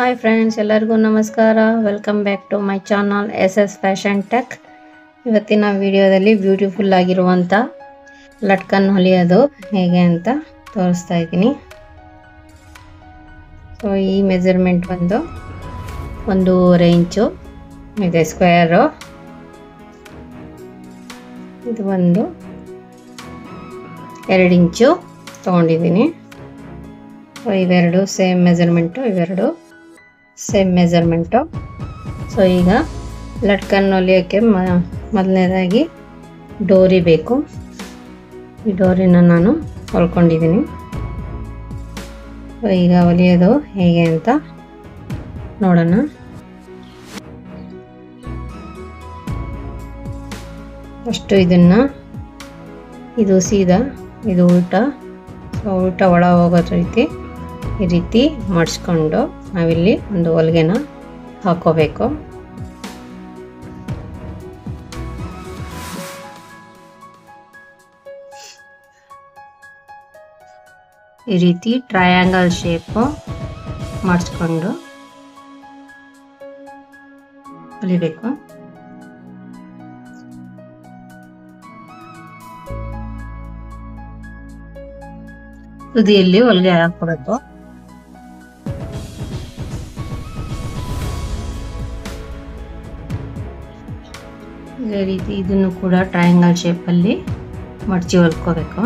Hi friends, ಎಲ್ಲರಿಗೂ ನಮಸ್ಕಾರ. Welcome back to my channel SS fashion tech. ಇವತ್ತಿನ ವಿಡಿಯೋದಲ್ಲಿ ಬ್ಯೂಟಿಫುಲ್ ಆಗಿರುವಂಥ ಲಟ್ಕನ್ ಹೊಲಿಯೋದು ಹೇಗೆ ಅಂತ ತೋರಿಸ್ತಾ ಇದ್ದೀನಿ. ಸೊ ಈ ಮೆಜರ್ಮೆಂಟ್ ಬಂದು 1.5 ಇಂಚು ಇದೆ ಸ್ಕ್ವೇರು. ಇದು ಒಂದು 2 ಇಂಚು ತೊಗೊಂಡಿದ್ದೀನಿ. ಇವೆರಡು ಸೇಮ್ ಮೆಜರ್ಮೆಂಟು, ಇವೆರಡು ಸೇಮ್ ಮೆಜರ್ಮೆಂಟು. ಸೊ ಈಗ ಲಟ್ಕನ್ ಹೊಲಿಯೋಕ್ಕೆ ಮೊದಲನೇದಾಗಿ ಡೋರಿ ಬೇಕು. ಈ ಡೋರಿನ ನಾನು ಹೊಲ್ಕೊಂಡಿದ್ದೀನಿ. ಈಗ ಹೊಲಿಯೋದು ಹೇಗೆ ಅಂತ ನೋಡೋಣ. ಫಸ್ಟು ಇದು ಸೀದಾ, ಇದು ಉಲ್ಟಾ. ಸೊ ಉಲ್ಟಾ ಒಳ ಹೋಗೋ ರೀತಿ ಈ ರೀತಿ ಮಾಡಿಸ್ಕೊಂಡು ನಾವಿಲ್ಲಿ ಒಂದು ಹೊಲಿಗೆನ ಹಾಕೋಬೇಕು. ಈ ರೀತಿ ಟ್ರಯಾಂಗಲ್ ಶೇಪು ಮಾಡಿಸ್ಕೊಂಡು ಹೊಲಿಬೇಕು. ತುದಿಯಲ್ಲಿ ಹೊಲಿಗೆ ಹಾಕೋಬೇಕು. ಇದೇ ರೀತಿ ಇದನ್ನು ಕೂಡ ಟ್ರಯಾಂಗಲ್ ಶೇಪಲ್ಲಿ ಮಡಚಿ ಹೊಲ್ಕೋಬೇಕು.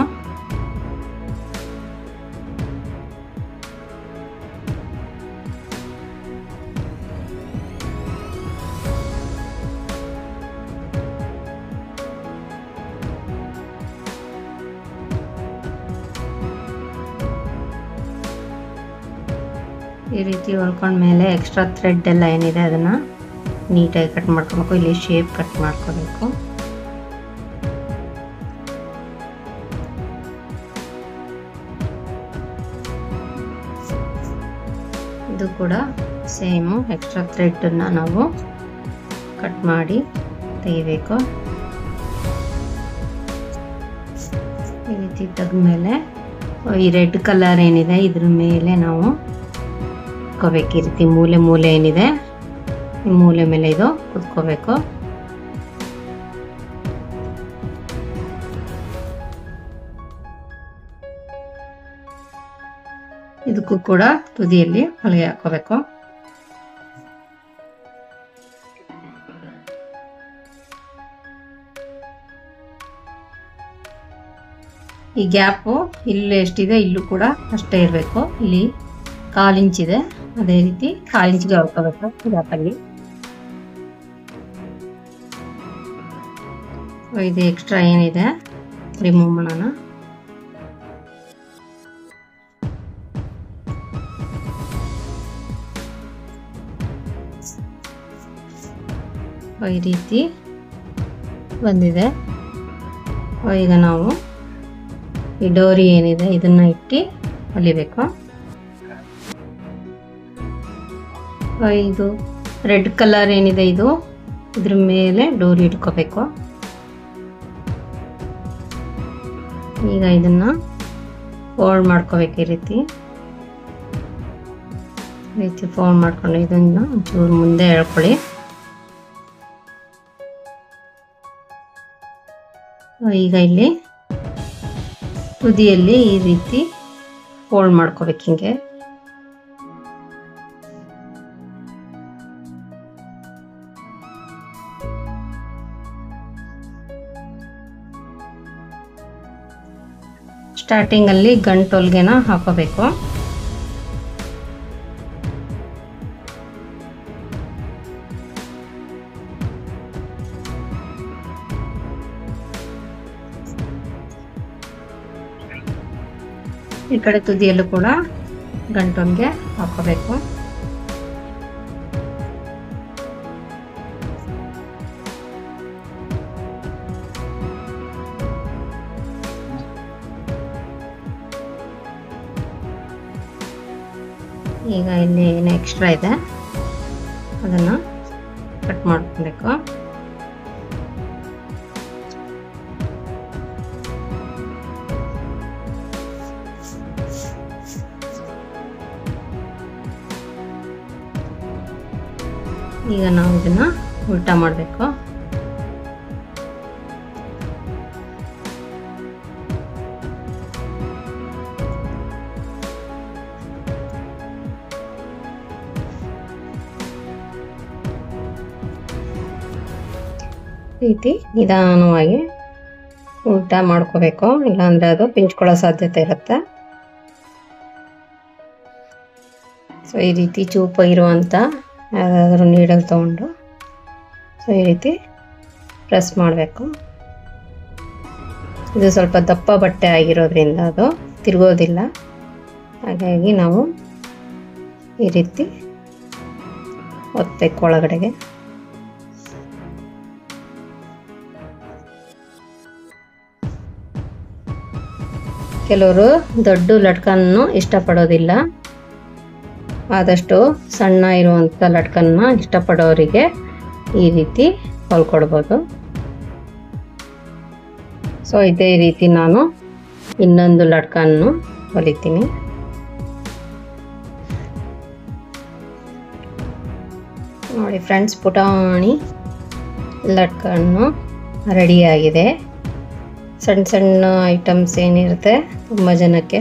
ಈ ರೀತಿ ಹೊಲ್ಕೊಂಡ್ಮೇಲೆ ಎಕ್ಸ್ಟ್ರಾ ಥ್ರೆಡ್ ಎಲ್ಲ ಏನಿದೆ ಅದನ್ನು ನೀಟಾಗಿ ಕಟ್ ಮಾಡ್ಕೋಬೇಕು. ಇಲ್ಲಿ ಶೇಪ್ ಕಟ್ ಮಾಡ್ಕೋಬೇಕು. ಇದು ಕೂಡ ಸೇಮು, ಎಕ್ಸ್ಟ್ರಾ ಥ್ರೆಡನ್ನು ನಾವು ಕಟ್ ಮಾಡಿ ತೆಗಿಬೇಕು. ಈ ರೀತಿ ತೆಗೆದ್ಮೇಲೆ ಈ ರೆಡ್ ಕಲರ್ ಏನಿದೆ ಇದ್ರ ಮೇಲೆ ನಾವು ಕುತ್ಕೋಬೇಕು. ಈ ರೀತಿ ಮೂಲೆ ಏನಿದೆ ಈ ಮೂಲೆ ಮೇಲೆ ಇದು ಕುತ್ಕೋಬೇಕು. ಇದಕ್ಕೂ ಕೂಡ ತುದಿಯಲ್ಲಿ ಹೊಲಿಗೆ ಹಾಕೋಬೇಕು. ಈ ಗ್ಯಾಪು ಇಲ್ಲಿ ಎಷ್ಟಿದೆ ಇಲ್ಲೂ ಕೂಡ ಅಷ್ಟೇ ಇರಬೇಕು. ಇಲ್ಲಿ 1/4 ಇಂಚಿದೆ, ಅದೇ ರೀತಿ 1/4 ಇಂಚಿಗೆ ಹೊಲ್ಕೋಬೇಕು ಗ್ಯಾಪಲ್ಲಿ. ಇದು ಎಕ್ಸ್ಟ್ರಾ ಏನಿದೆ ರಿಮೂವ್ ಮಾಡೋಣ. ಈ ರೀತಿ ಬಂದಿದೆ. ಈಗ ನಾವು ಈ ಡೋರಿ ಏನಿದೆ ಇದನ್ನ ಇಟ್ಟು ಹೊಲಿಬೇಕು. ಇದು ರೆಡ್ ಕಲರ್ ಏನಿದೆ ಇದ್ರ ಮೇಲೆ ಡೋರಿ ಇಟ್ಕೋಬೇಕು. ಈಗ ಇದನ್ನ ಫೋಲ್ಡ್ ಮಾಡ್ಕೋಬೇಕು. ಈ ರೀತಿ ಫೋಲ್ಡ್ ಮಾಡ್ಕೊಂಡು ಇದನ್ನ ಒಂಚೂರು ಮುಂದೆ ಎಳ್ಕೊಳ್ಳಿ. ಈಗ ಇಲ್ಲಿ ತುದಿಯಲ್ಲಿ ಈ ರೀತಿ ಫೋಲ್ಡ್ ಮಾಡ್ಕೋಬೇಕು. ಹಿಂಗೆ ಸ್ಟಾರ್ಟಿಂಗ್ ಅಲ್ಲಿ ಗಂಟು ಹೊಲಿಗೆನ ಹಾಕೋಬೇಕು. ಈ ಕಡೆ ತುದಿಯಲ್ಲೂ ಕೂಡ ಗಂಟು ಹೊಲಿಗೆ ಹಾಕೋಬೇಕು. ಈಗ ಇಲ್ಲಿ ಏನು ಎಕ್ಸ್ಟ್ರಾ ಇದೆ ಅದನ್ನು ಕಟ್ ಮಾಡ್ಕೊಬೇಕು. ಈಗ ನಾವು ಇದನ್ನು ಉಲ್ಟಾ ಮಾಡಬೇಕು. ರೀತಿ ನಿಧಾನವಾಗಿ ಉಲ್ಟಾ ಮಾಡ್ಕೋಬೇಕು, ಇಲ್ಲಾಂದರೆ ಅದು ಪಿಂಚ್ಕೊಳ್ಳೋ ಸಾಧ್ಯತೆ ಇರುತ್ತೆ. ಸೊ ಈ ರೀತಿ ಚೂಪಾಗಿರುವಂಥ ಯಾವುದಾದ್ರೂ ನೀಡಲ್ ತೊಗೊಂಡು ಸೊ ಈ ರೀತಿ ಪ್ರೆಸ್ ಮಾಡಬೇಕು. ಇದು ಸ್ವಲ್ಪ ದಪ್ಪ ಬಟ್ಟೆ ಆಗಿರೋದ್ರಿಂದ ಅದು ತಿರುಗೋದಿಲ್ಲ, ಹಾಗಾಗಿ ನಾವು ಈ ರೀತಿ ಒತ್ತಬೇಕು ಒಳಗಡೆಗೆ. ಕೆಲವರು ದೊಡ್ಡ ಲಟ್ಕನ್ನು ಇಷ್ಟಪಡೋದಿಲ್ಲ, ಆದಷ್ಟು ಸಣ್ಣ ಇರುವಂಥ ಲಟ್ಕನ್ನ ಇಷ್ಟಪಡೋರಿಗೆ ಈ ರೀತಿ ಹೊಲ್ಕೊಡ್ಬೋದು. ಸೊ ಇದೇ ರೀತಿ ನಾನು ಇನ್ನೊಂದು ಲಟ್ಕನ್ನು ಹೊಲಿತೀನಿ. ನೋಡಿ ಫ್ರೆಂಡ್ಸ್, ಪುಟಾಣಿ ಲಟ್ಕನ್ನು ರೆಡಿಯಾಗಿದೆ. ಸಣ್ಣ ಸಣ್ಣ ಐಟಮ್ಸ್ ಏನಿರುತ್ತೆ ತುಂಬ ಜನಕ್ಕೆ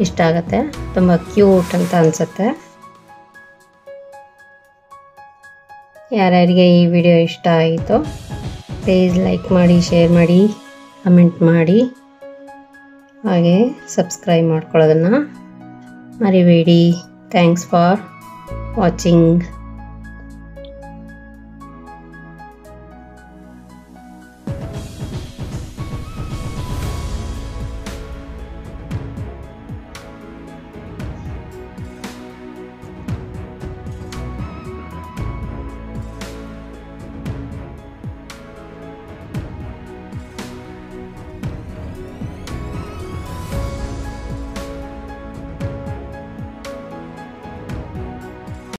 ಇಷ್ಟ ಆಗುತ್ತೆ, ತುಂಬ ಕ್ಯೂಟ್ ಅಂತ ಅನಿಸುತ್ತೆ. ಯಾರ್ಯಾರಿಗೆ ಈ ವಿಡಿಯೋ ಇಷ್ಟ ಆಯಿತು ಪ್ಲೀಸ್ ಲೈಕ್ ಮಾಡಿ, ಶೇರ್ ಮಾಡಿ, ಕಮೆಂಟ್ ಮಾಡಿ, ಹಾಗೆ ಸಬ್ಸ್ಕ್ರೈಬ್ ಮಾಡ್ಕೊಳ್ಳೋದನ್ನು ಮರಿಬೇಡಿ. Thanks for watching.